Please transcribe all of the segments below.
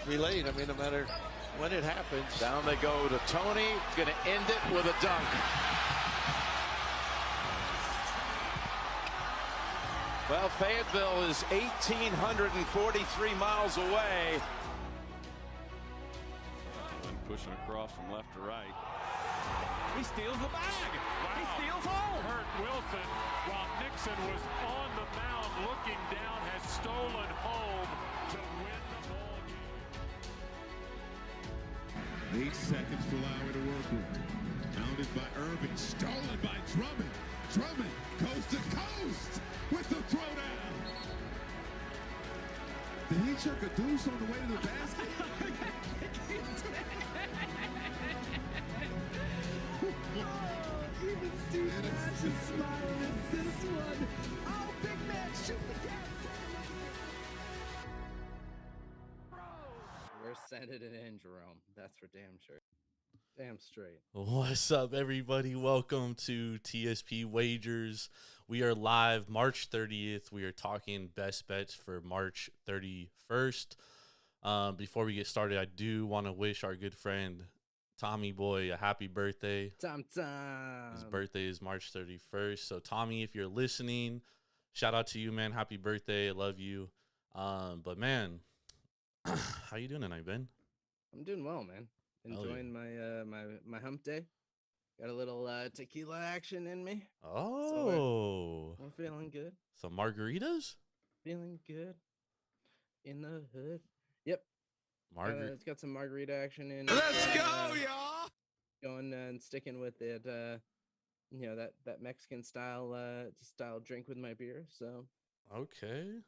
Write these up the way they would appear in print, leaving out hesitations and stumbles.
relate. I mean, no matter when it happens. Down they go to Tony. Going to end it with a dunk. Well, Fayetteville is 1,843 miles away. And pushing across from left to right. He steals the bag. Wow. He steals home. Kurt Wilson, while Nixon was on the mound looking down, has stolen home to win the ball game. 8 seconds for Lowry to work with. Pounded by Irving, stolen by Drummond. Drummond coast to coast with the throwdown. Did he chuck a deuce on the way to the basket? Even Steve Nash is smiling at this one. Oh, big man, shoot the gas. We're sending it in, Jerome. That's for damn sure. Damn straight. What's up, everybody? Welcome to Tsp Wagers. We are live March 30th. We are talking best bets for March 31st. Before we get started, I do want to wish our good friend Tommy Boy a happy birthday. Tom. His birthday is March 31st. So, Tommy, if you're listening, shout out to you, man. Happy birthday. I love you. But, man, how you doing tonight, Ben? I'm doing well, man. Enjoying my hump day. Got a little tequila action in me. Oh. So we're feeling good. Some margaritas? Feeling good. In the hood. Yep. It's got some margarita action in. Let's go, y'all! Going and sticking with it. That Mexican style drink with my beer. So. Okay.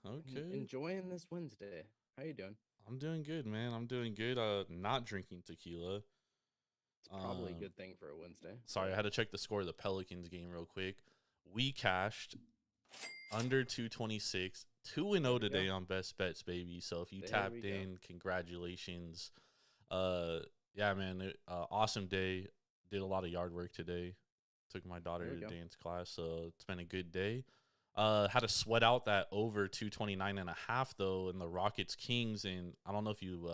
Enjoying this Wednesday. How you doing? I'm doing good, man. I'm doing good. Not drinking tequila. It's probably a good thing for a Wednesday. Sorry, I had to check the score of the Pelicans game real quick. We cashed under 226, 2-0 today on best bets, baby. So if you tapped in, congratulations. Yeah, man, awesome day. Did a lot of yard work today. Took my daughter to dance class, so it's been a good day. Had to sweat out that over 229.5 though in the Rockets Kings, and I don't know if you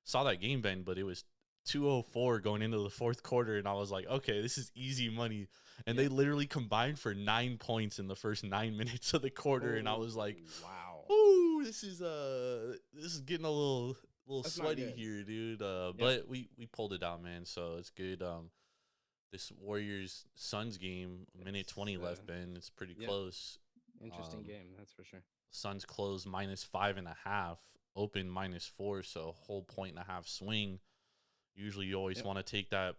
saw that game, Ben, but it was 204 going into the fourth quarter, and I was like, okay, this is easy money. And they literally combined for 9 points in the first 9 minutes of the quarter, and I was like, wow, ooh, this is getting a little sweaty here, dude. But we pulled it out, man. So it's good. This Warriors Suns game, minute 20 left, Ben. It's pretty close. Interesting game, that's for sure. Suns closed -5.5, open -4, so whole 1.5 swing. Usually you always want to take that.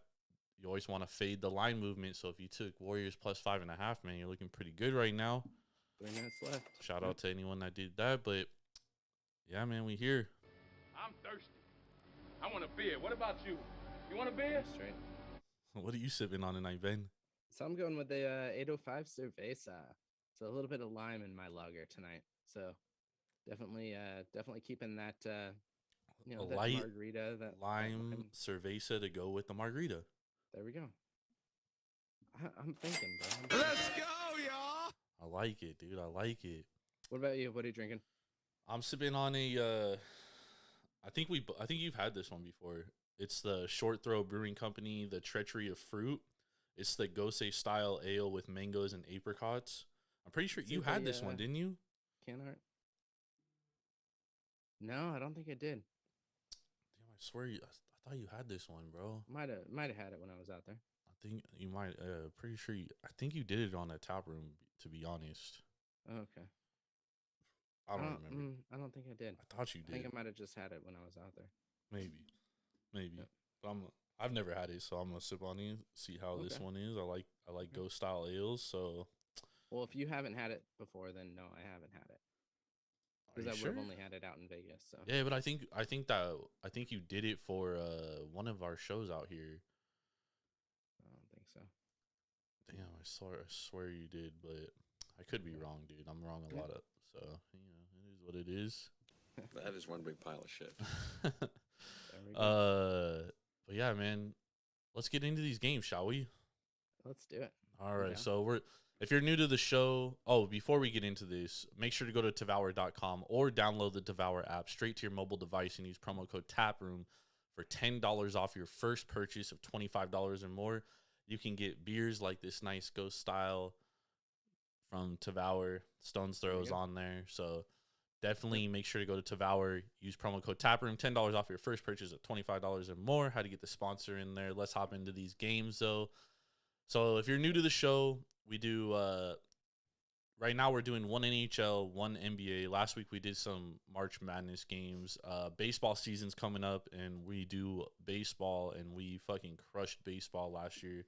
You always want to fade the line movement. So if you took Warriors +5.5, man, you're looking pretty good right now. 3 minutes left. Shout out to anyone that did that. But yeah, man, we here. I'm thirsty. I want a beer. What about you? You want a beer? Straight. What are you sipping on tonight, Ben? So I'm going with the 805 Cerveza. So a little bit of lime in my lager tonight. So definitely keeping that, that light margarita, that lime cerveza to go with the margarita. There we go. I'm thinking, bro. Let's go, y'all! I like it, dude. I like it. What about you? What are you drinking? I'm sipping on a. I think you've had this one before. It's the Short Throw Brewing Company, the Treachery of Fruit. It's the Gose style ale with mangoes and apricots. I'm pretty sure you had this one, didn't you? Can art? No, I don't think I did. Damn, I swear I thought you had this one, bro. Might have had it when I was out there. I think you might. Pretty sure. I think you did it on a Taproom, to be honest. Oh, okay. I don't remember. I don't think I did. I thought you did. I think I might have just had it when I was out there. Maybe. Yep. But I've never had it, so I'm gonna sip on it, see how this one is. I like Ghost style ales, so. Well, if you haven't had it before, then no, I haven't had it. Because I would have only had it out in Vegas. So. Yeah, but I think you did it for one of our shows out here. I don't think so. Damn, I swear you did, but I could be wrong, dude. I'm wrong a lot of, so it is what it is. That is one big pile of shit. But yeah, man, let's get into these games, shall we? Let's do it. All right, so If you're new to the show, before we get into this, make sure to go to Devour.com or download the Devour app straight to your mobile device and use promo code Taproom for $10 off your first purchase of $25 or more. You can get beers like this nice Ghost style from Devour. Stone's Throw is on there. So definitely make sure to go to Devour, use promo code Taproom, $10 off your first purchase of $25 or more. How to get the sponsor in there. Let's hop into these games, though. So if you're new to the show, we do right now we're doing one NHL, one NBA. Last week we did some March Madness games. Baseball season's coming up, and we do baseball, and we fucking crushed baseball last year.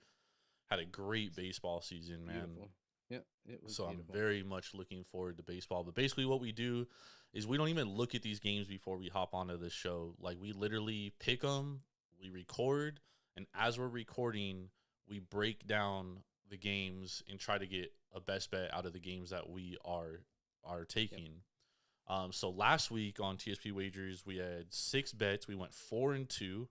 Had a great baseball season, man. Beautiful. Yeah, it was so beautiful. I'm very much looking forward to baseball. But basically what we do is we don't even look at these games before we hop onto this show. Like, we literally pick them, we record, and as we're recording, we break down the games and try to get a best bet out of the games that we are taking. Yep. So last week on Tsp Wagers, we had 6 bets. We went 4-2.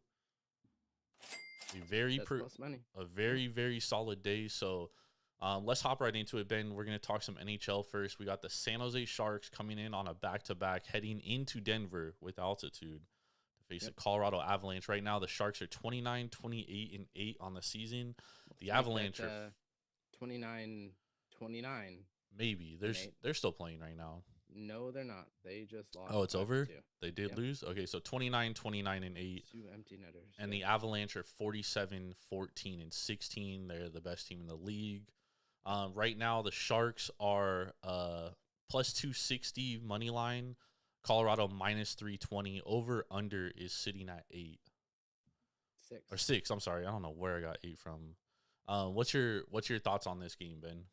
A very, very solid day. So let's hop right into it, Ben. We're going to talk some NHL first. We got the San Jose Sharks coming in on a back-to-back, heading into Denver with altitude to face the Colorado Avalanche. Right now, the Sharks are 29, 28, and 8 on the season. The Avalanche are 29. Maybe. They're still playing right now. No, they're not. They just lost. Oh, it's over? 2. They did lose? Okay, so 29, 29, and 8. 2 empty netters. And the Avalanche are 47, 14, and 16. They're the best team in the league. Right now, the Sharks are plus 260 money line. Colorado minus 320. Over under is sitting at 8. 6. Or 6. I'm sorry. I don't know where I got 8 from. What's your thoughts on this game, Ben?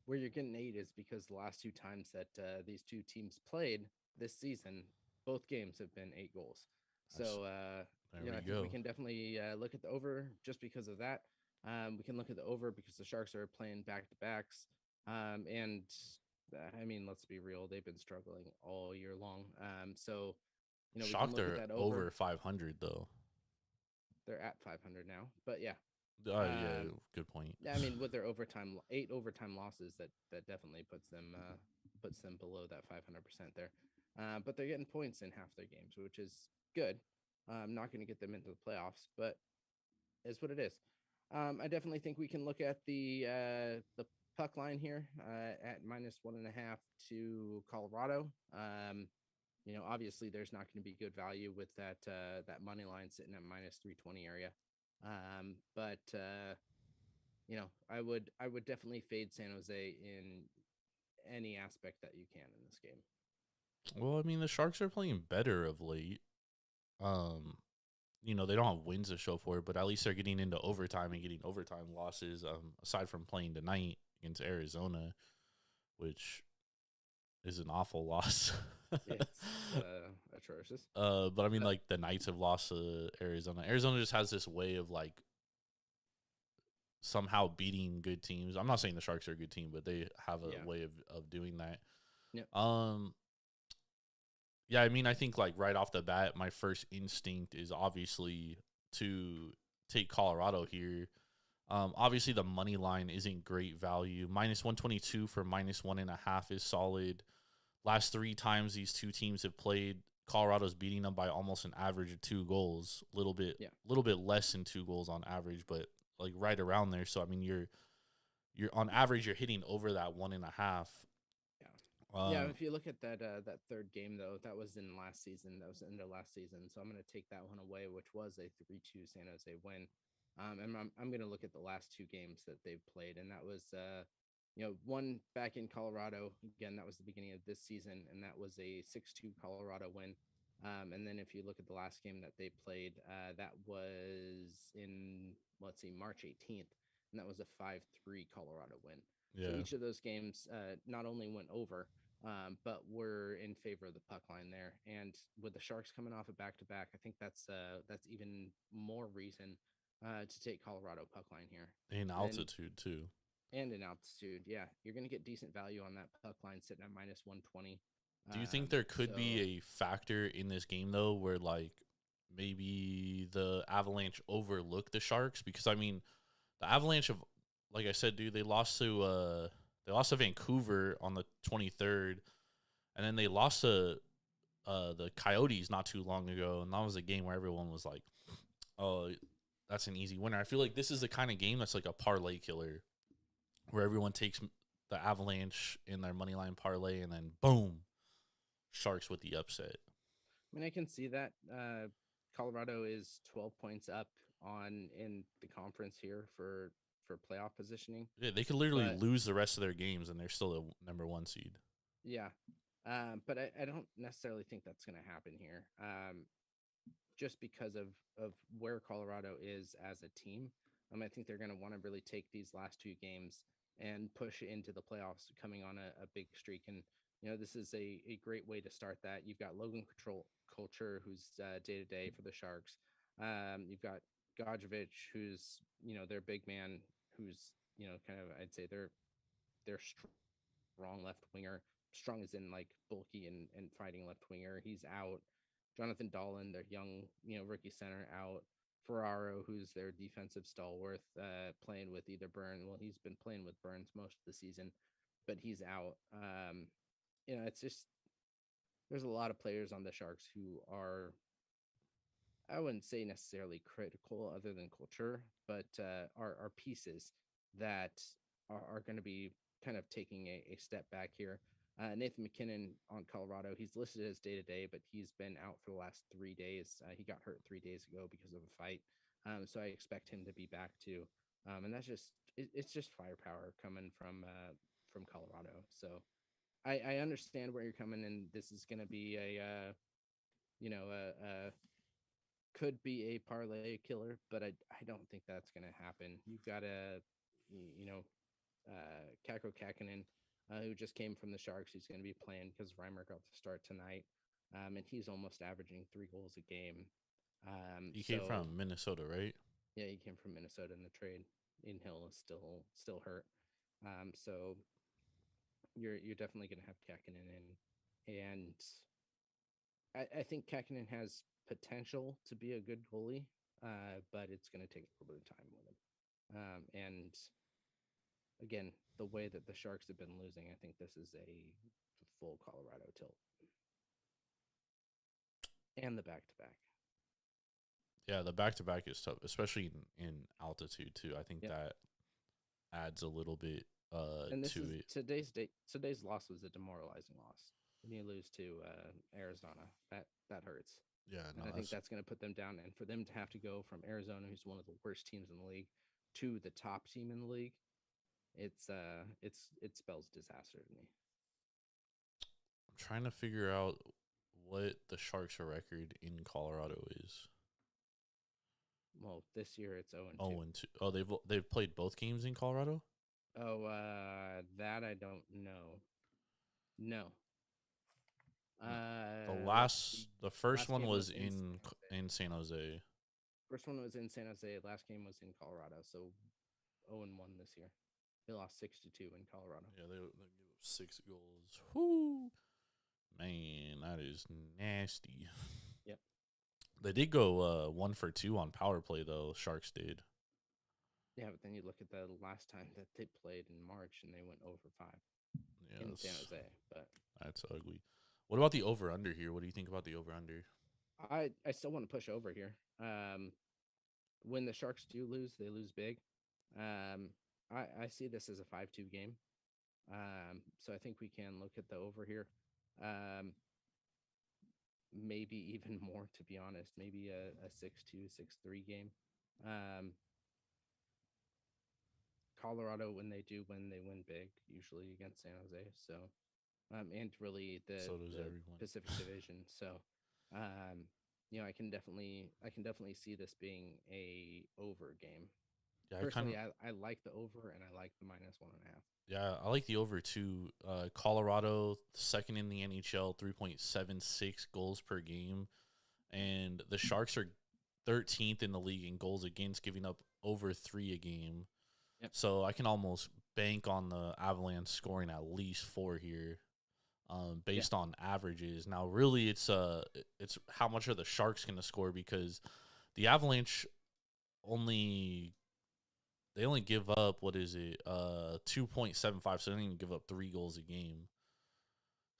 Where you're getting 8 is because the last 2 times that these two teams played this season, both games have been 8 goals. So I think we can definitely look at the over just because of that. We can look at the over because the Sharks are playing back-to-backs. And I mean, let's be real, they've been struggling all year long. So shocked they're over 500 though. They're at 500 now, but yeah. Yeah, good point. Yeah, I mean, with their 8 overtime losses, that definitely puts them below that 500% there. But they're getting points in half their games, which is good. I'm not going to get them into the playoffs, but it's what it is. I definitely think we can look at the puck line here at -1.5 to Colorado. Obviously there's not going to be good value with that money line sitting at -320 area. But I would definitely fade San Jose in any aspect that you can in this game. Well, I mean, the Sharks are playing better of late. They don't have wins to show for it, but at least they're getting into overtime and getting overtime losses, aside from playing tonight against Arizona, which is an awful loss. It's atrocious. But I mean, like, the Knights have lost to Arizona. Arizona just has this way of, like, somehow beating good teams. I'm not saying the Sharks are a good team, but they have a way of doing that. Yeah. Yeah, I mean, I think, like, right off the bat, my first instinct is obviously to take Colorado here. Obviously, the money line isn't great value. -122 for -1.5 is solid. Last 3 times these two teams have played, Colorado's beating them by almost an average of 2 goals. A little bit less than 2 goals on average, but like right around there. So I mean, you're on average, you're hitting over that 1.5. Yeah, if you look at that third game though, that was in last season. That was in their last season. So I'm going to take that one away, which was a 3-2 San Jose win. And I'm going to look at the last 2 games that they've played, and that was one back in Colorado. Again, that was the beginning of this season, and that was a 6-2 Colorado win. And then if you look at the last game that they played, that was in March 18th, and that was a 5-3 Colorado win. Yeah. So each of those games not only went over, but were in favor of the puck line there. And with the Sharks coming off a back-to-back, I think that's even more reason to take Colorado puck line here. In altitude too. And in altitude, yeah. You're going to get decent value on that puck line sitting at -120. Do you think there could be a factor in this game, though, where, like, maybe the Avalanche overlook the Sharks? Because, I mean, the Avalanche have, like I said, dude, they lost to They lost to Vancouver on the 23rd, and then they lost to the Coyotes not too long ago, and that was a game where everyone was like, "Oh, that's an easy winner." I feel like this is the kind of game that's like a parlay killer, where everyone takes the Avalanche in their money line parlay, and then boom, Sharks with the upset. I mean, I can see that. Colorado is 12 points up in the conference here for playoff positioning. Yeah, they could literally But- lose the rest of their games, and they're still a number 1 seed. Yeah. But I don't necessarily think that's going to happen here. Just because of where Colorado is as a team. I think they're going to want to really take these last 2 games and push into the playoffs, coming on a big streak. And, this is a great way to start that. You've got Logan Culture, who's day-to-day for the Sharks. You've got Godjovic, who's, their big man, who's, kind of, I'd say they're strong left winger. Strong as in like bulky and fighting left winger. He's out. Jonathan Dahlen, their young, rookie center, out. Ferraro, who's their defensive stalwart, playing with either Burns. Well, he's been playing with Burns most of the season, but he's out. It's just there's a lot of players on the Sharks who are, I wouldn't say necessarily critical other than culture, but are pieces that are going to be kind of taking a step back here. Nathan McKinnon on Colorado, he's listed as day-to-day, but he's been out for the last 3 days. He got hurt 3 days ago because of a fight. So I expect him to be back too. And that's just, it's just firepower coming from Colorado. So I understand where you're coming, and this is going to be could be a parlay killer, but I don't think that's going to happen. You've got Kakko Kakkonen, who just came from the Sharks. He's going to be playing because Reimer got the start tonight, and he's almost averaging 3 goals a game. He came from Minnesota, right? Yeah, he came from Minnesota in the trade. Ian Hill is still hurt, so you're definitely going to have Kakkonen in, and I think Kakkonen has potential to be a good goalie, but it's going to take a little bit of time with him. And again, the way that the Sharks have been losing, I think this is a full Colorado tilt. And the back-to-back. Yeah, the back-to-back is tough, especially in altitude too. I think that adds a little bit and this to is it. Today's loss was a demoralizing loss. When you lose to Arizona, that hurts. Yeah, and I think that's going to put them down. And for them to have to go from Arizona, who's one of the worst teams in the league, to the top team in the league, it spells disaster to me. I'm trying to figure out what the Sharks' record in Colorado is. Well, this year it's 0-2. 0-2. Oh, they've played both games in Colorado? Oh, that I don't know. No. The first one was in San Jose. First one was in San Jose. Last game was in Colorado. So 0-1 this year. They lost 6-2 in Colorado. Yeah, they gave up 6 goals. Whoo, man, that is nasty. Yep. They did go 1 for 2 on power play though. Sharks did. Yeah, but then you look at the last time that they played in March and they went 0 for 5 in San Jose. But that's ugly. What about the over-under here? What do you think about the over-under? I still want to push over here. When the Sharks do lose, they lose big. I see this as a 5-2 game. So I think we can look at the over here. Maybe even more, to be honest. Maybe a 6-2, 6-3 game. Colorado, when they do win, they win big, usually against San Jose. So, and really the Pacific Division. So, I can definitely see this being a over game. Yeah, personally, I like the over and I like the -1.5. Yeah, I like the over too. Colorado, second in the NHL, 3.76 goals per game, and the Sharks are 13th in the league in goals against, giving up over 3 a game. Yep. So I can almost bank on the Avalanche scoring at least 4 here, based on averages. Now, really, it's how much are the Sharks going to score, because the Avalanche only they only give up, what is it, 2.75, so they don't even give up 3 goals a game.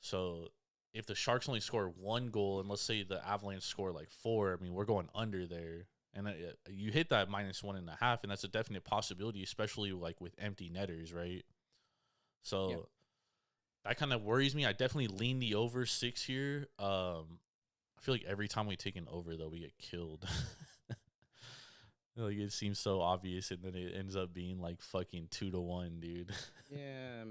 So if the Sharks only score 1 goal, and let's say the Avalanche score like 4, I mean, we're going under there. And you hit that -1.5, and that's a definite possibility, especially like with empty netters, right? So that kind of worries me. I definitely lean the over 6 here. I feel like every time we take an over, though, we get killed. Like, it seems so obvious, and then it ends up being like fucking 2-1, dude. Yeah,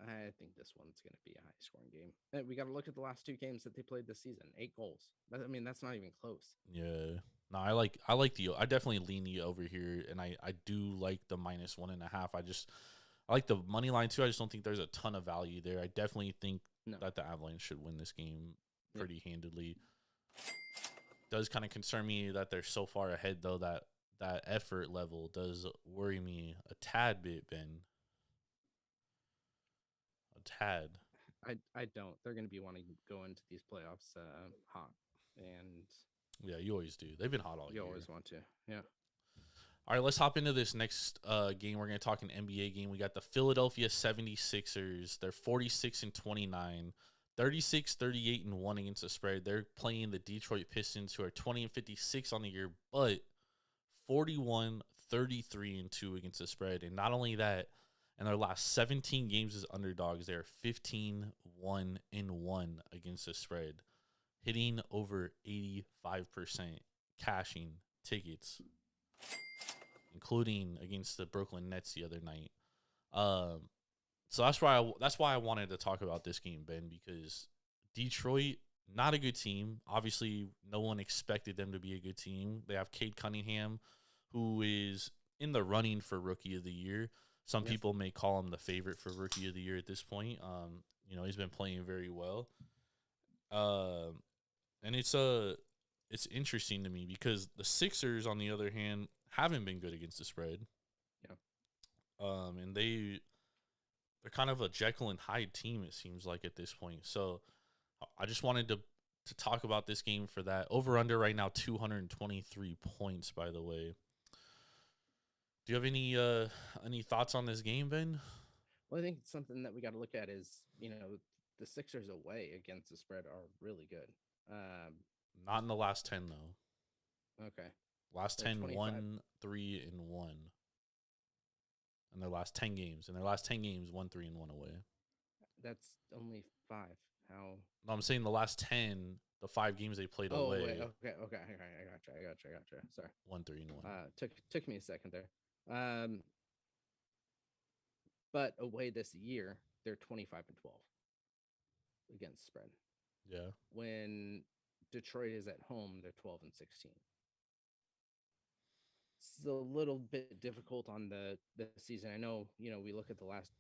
I think this one's going to be a high-scoring game. And we got to look at the last 2 games that they played this season. 8 goals. I mean, that's not even close. Yeah. No, I definitely lean the over here, and I do like the -1.5. I like the money line too. I just don't think there's a ton of value there. I definitely think that the Avalanche should win this game pretty handedly. Does kind of concern me that they're so far ahead, though. That effort level does worry me a tad bit, Ben. A tad. I don't. They're going to be wanting to go into these playoffs hot, and yeah, you always do. They've been hot all year. You always want to, yeah. All right, let's hop into this next game. We're going to talk an NBA game. We got the Philadelphia 76ers. They're 46-29. 36-38-1 against the spread. They're playing the Detroit Pistons, who are 20-56 on the year, but 41-33-2 against the spread. And not only that, in their last 17 games as underdogs, they're 15-1-1 against the spread, hitting over 85%, cashing tickets, including against the Brooklyn Nets the other night. So that's why I wanted to talk about this game, Ben, because Detroit, not a good team. Obviously, no one expected them to be a good team. They have Cade Cunningham, who is in the running for Rookie of the Year. Some people may call him the favorite for Rookie of the Year at this point. He's been playing very well. And it's interesting to me because the Sixers, on the other hand, haven't been good against the spread. Yeah. And they're kind of a Jekyll and Hyde team, it seems like, at this point. So I just wanted to talk about this game for that. Over-under right now, 223 points, by the way. Do you have any thoughts on this game, Ben? Well, I think something that we got to look at is, the Sixers away against the spread are really good. Not in the last 10, though. Okay. Last 10, 1-3-1. In their last 10 games. 1-3-1 away. That's only 5. How? No, I'm saying the last 10, the 5 games they played away. Wait, okay. I gotcha. Sorry. 1-3-1. Took me a second there. But away this year, they're 25-12 against spread. Yeah. When Detroit is at home, they're 12-16. It's a little bit difficult on the season. I know, we look at the last,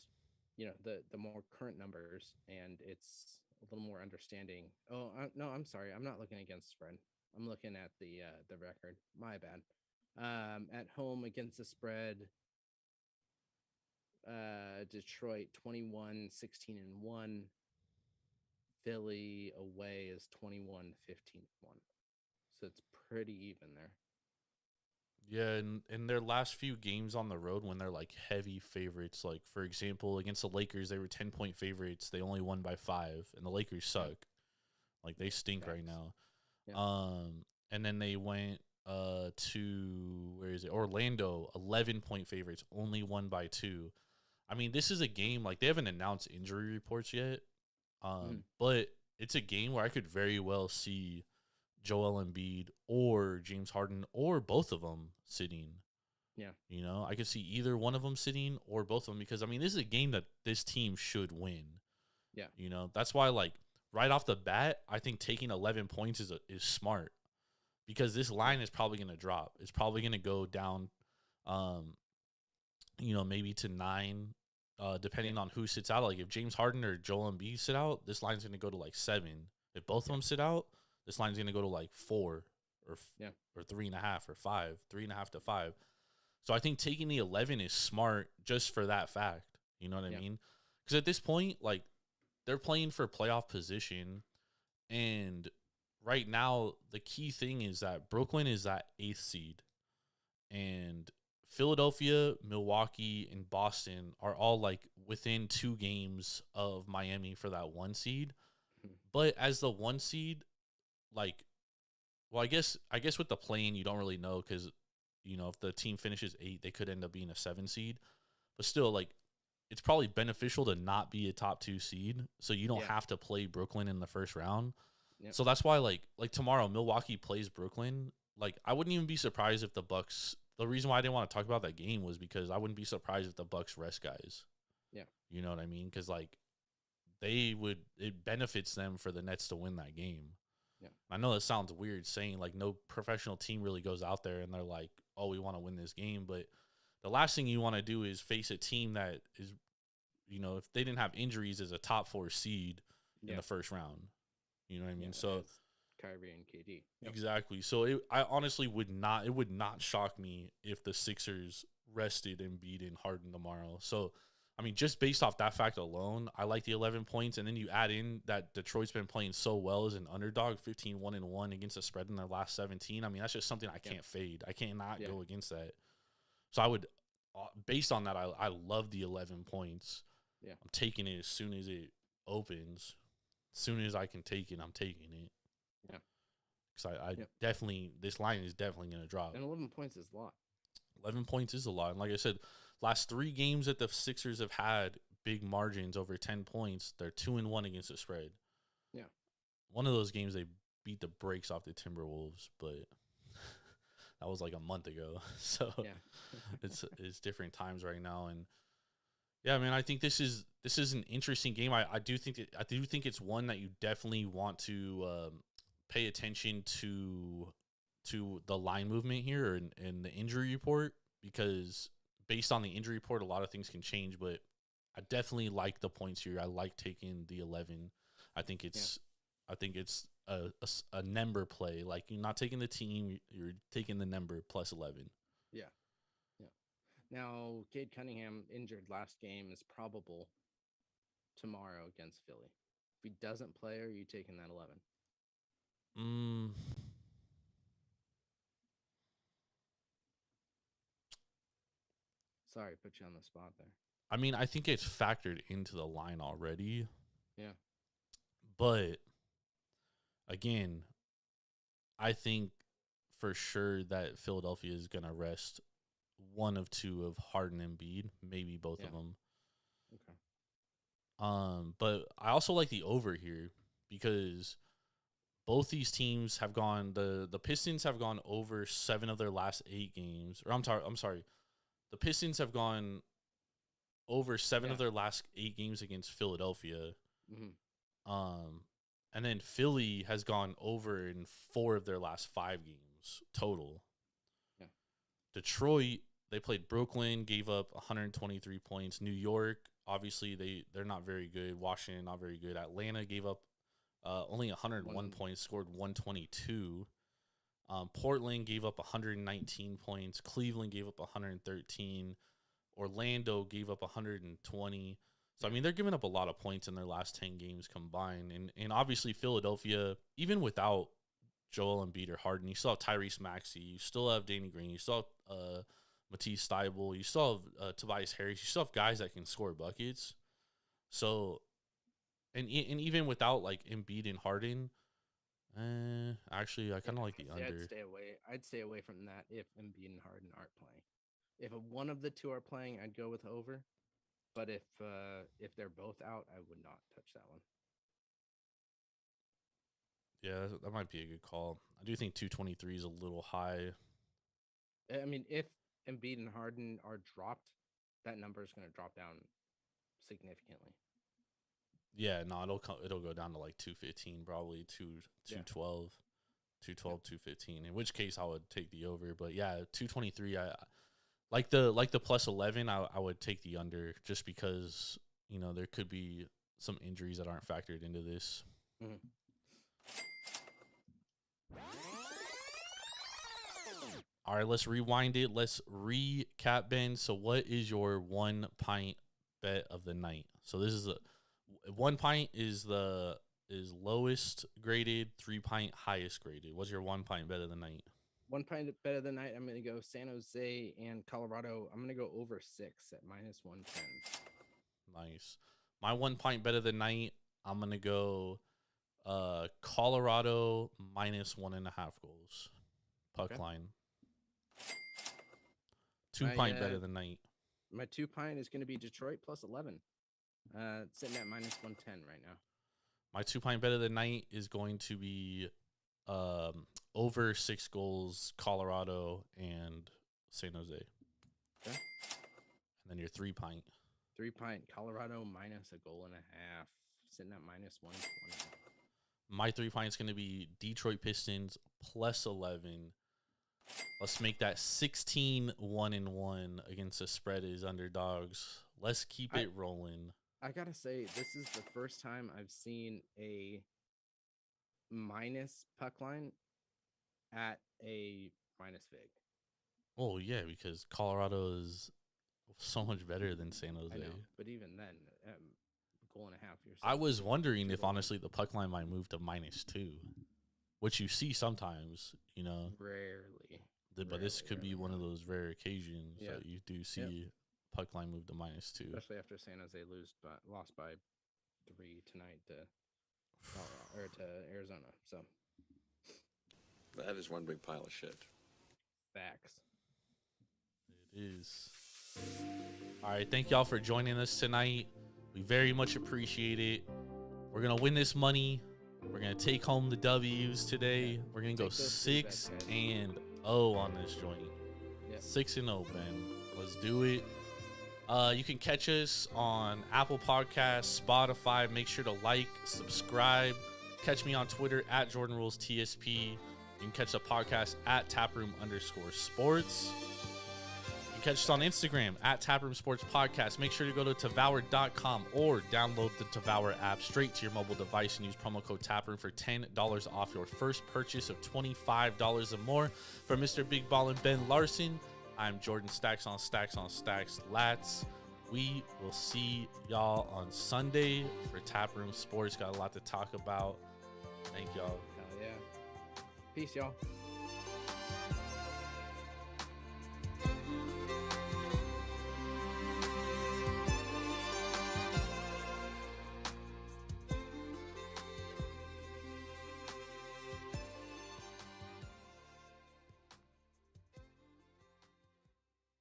the more current numbers, and it's a little more understanding. Oh, no, I'm sorry. I'm not looking against spread. I'm looking at the record. My bad. At home against the spread, Detroit 21-16-1. Philly away is 21-15-1. So it's pretty even there. Yeah, and in their last few games on the road, when they're like heavy favorites, like for example, against the Lakers, they were 10-point favorites. They only won by 5, and the Lakers suck. Like, they stink right now. Yeah. And then they went to, where is it? Orlando, 11-point favorites, only won by 2. I mean, this is a game, like, they haven't announced injury reports yet, but it's a game where I could very well see Joel Embiid or James Harden or both of them sitting. Yeah. I could see either one of them sitting or both of them because, I mean, this is a game that this team should win. Yeah. That's why, like, right off the bat, I think taking 11 points is smart because this line is probably going to drop. It's probably going to go down, maybe to 9, depending on who sits out. Like, if James Harden or Joel Embiid sit out, this line's going to go to, like, 7. If both of them sit out, this line's going to go to like 4 or 3.5 or 5, 3.5 to 5. So I think taking the 11 is smart just for that fact. You know what I mean? Because at this point, like, they're playing for playoff position. And right now, the key thing is that Brooklyn is that 8th seed. And Philadelphia, Milwaukee, and Boston are all like within 2 games of Miami for that 1 seed. But as the 1 seed, like, well, I guess with the play-in, you don't really know because, you know, if the team finishes 8, they could end up being a 7 seed. But still, like, it's probably beneficial to not be a top 2 seed, so you don't have to play Brooklyn in the first round. Yep. So that's why, like tomorrow, Milwaukee plays Brooklyn. Like, I wouldn't even be surprised if the Bucks. The reason why I didn't want to talk about that game was because I wouldn't be surprised if the Bucks rest guys. Yeah, you know what I mean? Because like it benefits them for the Nets to win that game. Yeah, I know that sounds weird saying like no professional team really goes out there and they're like, oh, we want to win this game, but the last thing you want to do is face a team that is, you know, if they didn't have injuries, is a top 4 seed in the first round. You know what I mean? So Kyrie and KD. Yep. Exactly. So I honestly would not shock me if the Sixers rested Embiid and Harden tomorrow. So, I mean, just based off that fact alone, I like the 11 points. And then you add in that Detroit's been playing so well as an underdog, 15-1-1 against the spread in their last 17. I mean, that's just something I can't fade. I cannot go against that. So I would, based on that, I love the 11 points. Yeah, I'm taking it as soon as it opens. As soon as I can take it, I'm taking it. Yeah. Because I definitely, this line is definitely going to drop. And 11 points is a lot. 11 points is a lot. And like I said, last 3 games that the Sixers have had big margins over 10 points, they're 2-1 against the spread. Yeah. One of those games, they beat the brakes off the Timberwolves, but that was like a month ago. So it's different times right now. And yeah, man, I think this is an interesting game. I do think it's one that you definitely want to pay attention to the line movement here and the injury report, because based on the injury report, a lot of things can change. But I definitely like the points here. I like taking the 11. I think it's a number play. Like, you're not taking the team, you're taking the number plus 11. Yeah. Now, Cade Cunningham, injured last game, is probable tomorrow against Philly. If he doesn't play, are you taking that 11? Sorry, put you on the spot there. I mean, I think it's factored into the line already. Yeah. But, again, I think for sure that Philadelphia is going to rest one of 2 of Harden and Embiid, maybe both of them. Okay. But I also like the over here because both these teams have gone. The Pistons have gone over 7 of their last 8 games. Or I'm sorry. The Pistons have gone over 7 of their last 8 games against Philadelphia. Mm-hmm. And then Philly has gone over in 4 of their last 5 games total. Yeah. Detroit, they played Brooklyn, gave up 123 points. New York, obviously, they're not very good. Washington, not very good. Atlanta gave up only 101 points, scored 122. Portland gave up 119 points. Cleveland gave up 113. Orlando gave up 120. So, I mean, they're giving up a lot of points in their last 10 games combined. And obviously, Philadelphia, even without Joel Embiid or Harden, you still have Tyrese Maxey. You still have Danny Green. You still have Matisse Thybulle. You still have Tobias Harris. You still have guys that can score buckets. So, and even without, like, Embiid and Harden, actually, I kind of like the under. I'd stay away from that if Embiid and Harden aren't playing. If one of the 2 are playing, I'd go with over. But if they're both out, I would not touch that one. Yeah, that might be a good call. I do think 223 is a little high. I mean, if Embiid and Harden are dropped, that number is going to drop down significantly. Yeah, no, it'll go down to like 215, probably 212, 215. In which case, I would take the over. But yeah, 223. I like the plus 11. I would take the under just because, you know, there could be some injuries that aren't factored into this. Mm-hmm. All right, let's rewind it. Let's recap, Ben. So, what is your 1 pint bet of the night? So, this is 1 pint is lowest graded, 3 pint highest graded. What's your 1 pint bet of the night? 1 pint bet of the night. I'm going to go San Jose and Colorado. I'm going to go over 6 at -110. Nice. My 1 pint bet of the night, I'm going to go Colorado -1.5 goals. Puck line. 2 pint bet of the night. My 2 pint is going to be Detroit +11. Sitting at -110 right now. My 2 pint bet of the night is going to be over 6 goals, Colorado and San Jose. Okay. And then your 3 pint. 3 pint, Colorado -1.5 goals. Sitting at -120. My 3 pint is going to be Detroit Pistons +11. Let's make that 16-1-1 against the spread as underdogs. Let's keep it rolling. I gotta say, this is the first time I've seen a minus puck line at a minus vig. Oh yeah, because Colorado is so much better than San Jose. I know, but even then, goal and a half. I was wondering if honestly the puck line might move to -2, which you see sometimes, you know. Rarely. But this could be one of those rare occasions Yeah. that you do see puck line move to -2. Especially after San Jose lost by 3 tonight to Colorado, or to Arizona. So that is one big pile of shit. facts. It is. All right, thank y'all for joining us tonight. We very much appreciate it. We're gonna win this money. We're gonna take home the W's today. We're gonna go 6-0 on this joint. 6-0, Ben. Let's do it. You can catch us on Apple Podcasts, Spotify. Make sure to like, subscribe. Catch me on Twitter at JordanRulesTSP. You can catch the podcast at Taproom_sports. You can catch us on Instagram at Taproom Sports Podcast. Make sure to go to Tavour.com or download the Tavour app straight to your mobile device and use promo code Taproom for $10 off your first purchase of $25 or more. For Mr. Big Ball and Ben Larson, I'm Jordan Stacks on Stacks on Stacks Lats. We will see y'all on Sunday for Taproom Sports. Got a lot to talk about. Thank y'all. Hell yeah. Peace, y'all.